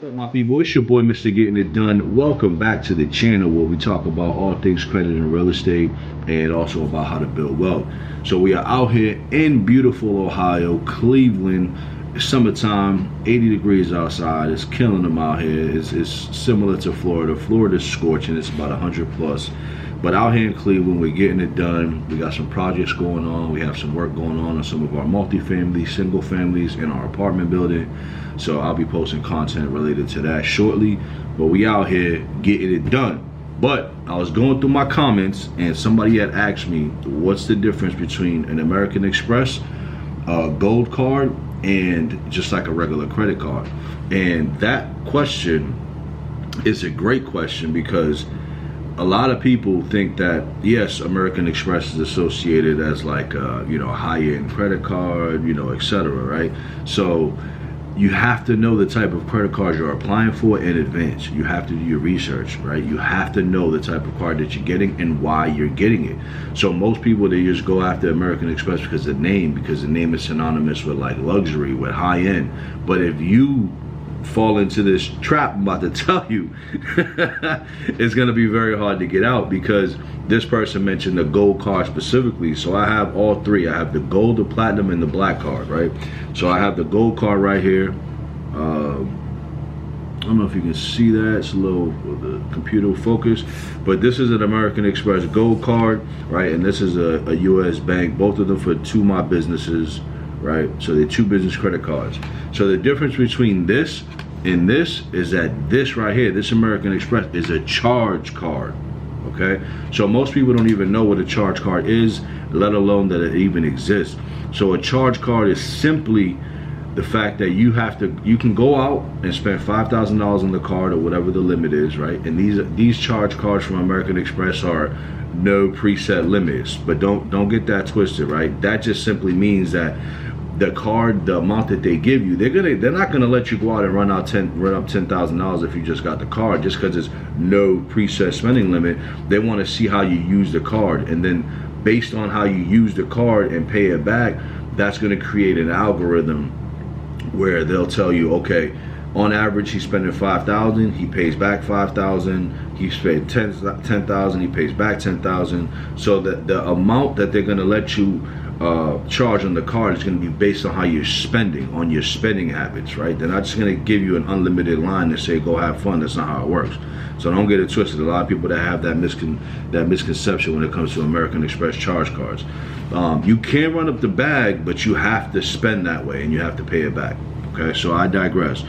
up, my people? It's your boy, Mr. Getting It Done. Welcome back to the channel where we talk about all things credit and real estate, and also about how to build wealth. So we are out here in beautiful Ohio, Cleveland. It's summertime, 80 degrees outside. It's killing them out here. It's similar to Florida. Florida's scorching. It's about 100 plus. But out here in Cleveland, we're getting it done. We got some projects going on. We have some work going on some of our multifamily, single families in our apartment building. So I'll be posting content related to that shortly. But we out here getting it done. But I was going through my comments and somebody had asked me, what's the difference between an American Express gold card and just like a regular credit card? And that question is a great question, because a lot of people think that, yes, American Express is associated as like a, you know, high-end credit card, you know, etc., right? So you have to know the type of credit card you're applying for in advance. You have to do your research, right? You have to know the type of card that you're getting and why you're getting it. So most people, they just go after American Express because of the name is synonymous with like luxury, with high-end. But if you fall into this trap I'm about to tell you, it's going to be very hard to get out, because this person mentioned the gold card specifically. So I have all three. I have the gold, the platinum, and the black card, right? So I have the gold card right here. I don't know if you can see that. It's a little, the computer focus, but this is an American Express gold card, right? And this is a US bank, both of them for two of my businesses, right? So they're two business credit cards. So the difference between this and this is that this right here, this American Express, is a charge card, okay? So most people don't even know what a charge card is, let alone that it even exists. So a charge card is simply the fact that you can go out and spend $5,000 on the card or whatever the limit is, right? And these charge cards from American Express are no preset limits, but don't get that twisted, right? That just simply means that the card, the amount that they give you, they're not gonna let you go out and run up $10,000 if you just got the card, just because it's no preset spending limit. They want to see how you use the card, and then based on how you use the card and pay it back, that's going to create an algorithm where they'll tell you, okay, on average he's spending $5,000, he pays back $5,000. He spent $10,000, he pays back $10,000. So that the amount that they're going to let you charge on the card is going to be based on how you're spending, on your spending habits, right? They're not just going to give you an unlimited line and say go have fun. That's not how it works. So don't get it twisted. A lot of people that have that misconception when it comes to American Express charge cards. You can run up the bag, but you have to spend that way and you have to pay it back. Okay, so I digress.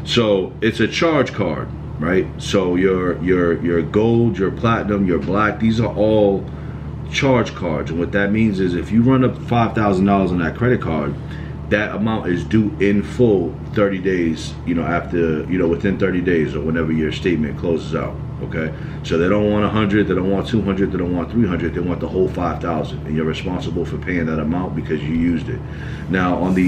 So it's a charge card, right? So your gold, your platinum, your black, these are all charge cards. And what that means is if you run up $5,000 on that credit card, that amount is due in full 30 days, you know, after, you know, within 30 days or whenever your statement closes out. Okay, so they don't want 100, they don't want 200, they don't want 300, they want the whole 5,000, and you're responsible for paying that amount because you used it. Now on the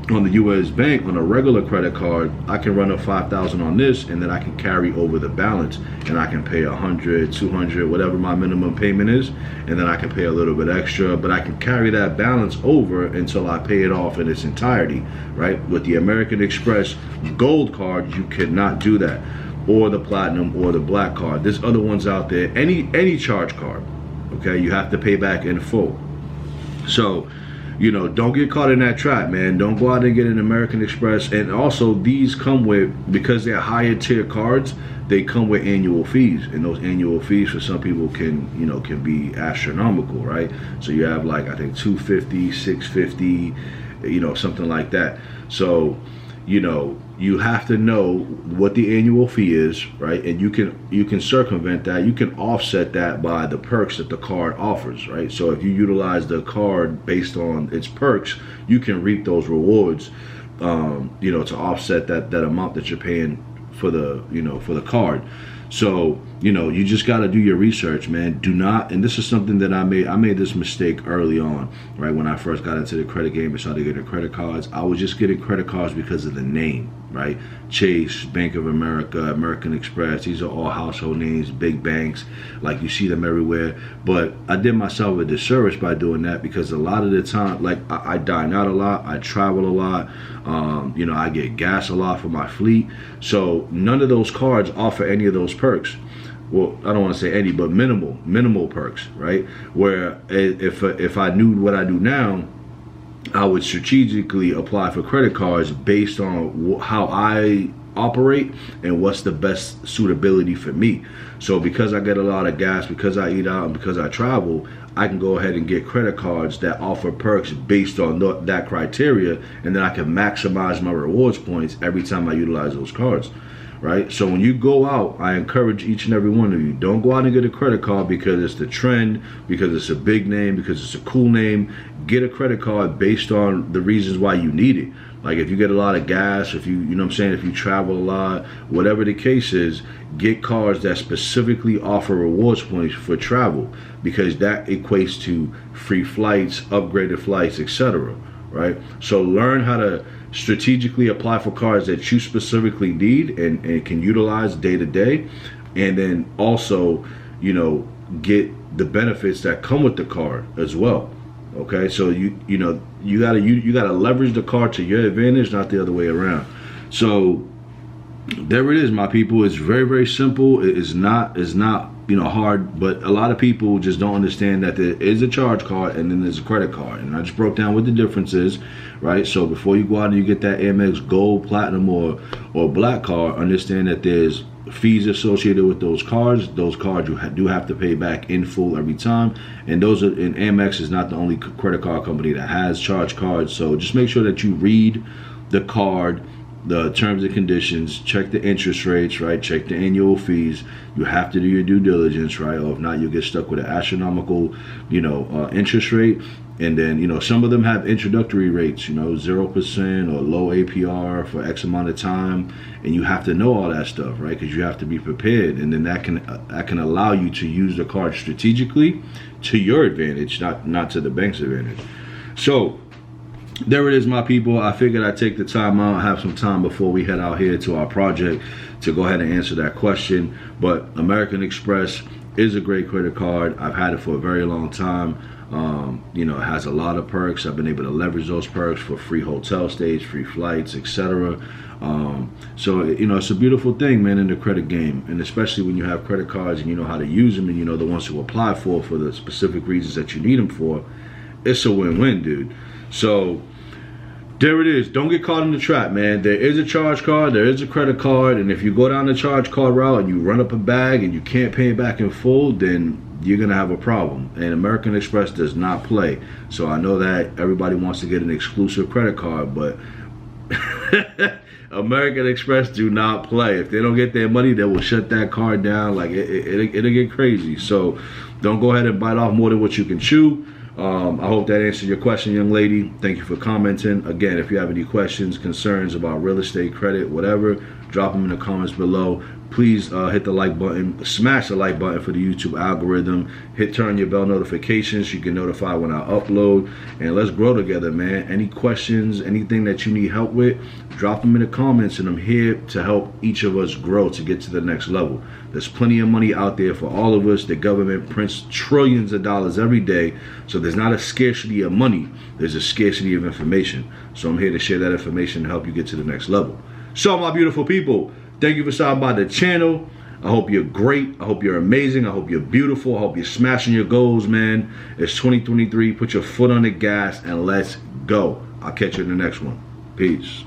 US bank, on a regular credit card, I can run up 5,000 on this, and then I can carry over the balance, and I can pay 100, 200, whatever my minimum payment is, and then I can pay a little bit extra, but I can carry that balance over until I pay it off in its entirety, right? With the American Express gold card, you cannot do that, or the platinum or the black card. There's other ones out there, any charge card, okay, you have to pay back in full. So, you know, don't get caught in that trap, man. Don't go out and get an American Express. And also, these come with, because they're higher tier cards, they come with annual fees, and those annual fees for some people can, you know, can be astronomical, right? So you have like, I think $250, $650, you know, something like that. So, you know, you have to know what the annual fee is, right? And you can circumvent that. You can offset that by the perks that the card offers, right? So if you utilize the card based on its perks, you can reap those rewards, you know, to offset that amount that you're paying for the, you know, for the card. So, you know, you just got to do your research, man. Do not, and this is something that I made this mistake early on, right? When I first got into the credit game and started getting credit cards, I was just getting credit cards because of the name, right? Chase, Bank of America, American Express, these are all household names, big banks, like you see them everywhere. But I did myself a disservice by doing that, because a lot of the time, like I dine out a lot, I travel a lot, you know, I get gas a lot for my fleet. So none of those cards offer any of those perks. Well, I don't want to say any, but minimal perks, right? Where if I knew what I do now, I would strategically apply for credit cards based on how I operate and what's the best suitability for me. So because I get a lot of gas, because I eat out, and because I travel, I can go ahead and get credit cards that offer perks based on that criteria, and then I can maximize my rewards points every time I utilize those cards. Right? So when you go out, I encourage each and every one of you, don't go out and get a credit card because it's the trend, because it's a big name, because it's a cool name. Get a credit card based on the reasons why you need it. Like if you get a lot of gas, if you know what I'm saying, if you travel a lot, whatever the case is, get cards that specifically offer rewards points for travel, because that equates to free flights, upgraded flights, etc. Right? So learn how to strategically apply for cards that you specifically need and can utilize day to day, and then also, you know, get the benefits that come with the card as well. Okay, so you gotta leverage the card to your advantage, not the other way around. So there it is, my people. It's very, very simple. It's not you know, hard, but a lot of people just don't understand that there is a charge card and then there's a credit card, and I just broke down what the difference is, right? So before you go out and you get that Amex Gold, Platinum, or Black card, understand that there's fees associated with those cards. Those cards you do have to pay back in full every time, and Amex is not the only credit card company that has charge cards. So just make sure that you read the card, the terms and conditions, check the interest rates, right? Check the annual fees. You have to do your due diligence, right? Or if not, you'll get stuck with an astronomical, you know, interest rate. And then, you know, some of them have introductory rates, you know, 0% or low APR for X amount of time. And you have to know all that stuff, right? Because you have to be prepared. And then that can allow you to use the card strategically to your advantage, not to the bank's advantage. So there it is, my people. I figured I'd take the time out, have some time before we head out here to our project to go ahead and answer that question. But American Express is a great credit card. I've had it for a very long time. You know, it has a lot of perks. I've been able to leverage those perks for free hotel stays, free flights, etc. So, you know, it's a beautiful thing, man, in the credit game. And especially when you have credit cards and you know how to use them, and you know the ones to apply for the specific reasons that you need them for, it's a win-win, dude. So there it is. Don't get caught in the trap, man. There is a charge card, there is a credit card, and if you go down the charge card route and you run up a bag and you can't pay it back in full, then you're gonna have a problem. And American Express does not play. So I know that everybody wants to get an exclusive credit card, but American Express do not play. If they don't get their money, they will shut that card down. Like it'll get crazy. So don't go ahead and bite off more than what you can chew. I hope that answered your question, young lady. Thank you for commenting. Again, if you have any questions, concerns about real estate, credit, whatever, drop them in the comments below. Please hit the like button, smash the like button for the YouTube algorithm. Turn your bell notifications so you can notify when I upload. And let's grow together, man. Any questions, anything that you need help with, drop them in the comments, and I'm here to help each of us grow to get to the next level. There's plenty of money out there for all of us. The government prints trillions of dollars every day. So there's not a scarcity of money. There's a scarcity of information. So I'm here to share that information to help you get to the next level. So my beautiful people, thank you for stopping by the channel. I hope you're great. I hope you're amazing. I hope you're beautiful. I hope you're smashing your goals, man. It's 2023. Put your foot on the gas and let's go. I'll catch you in the next one. Peace.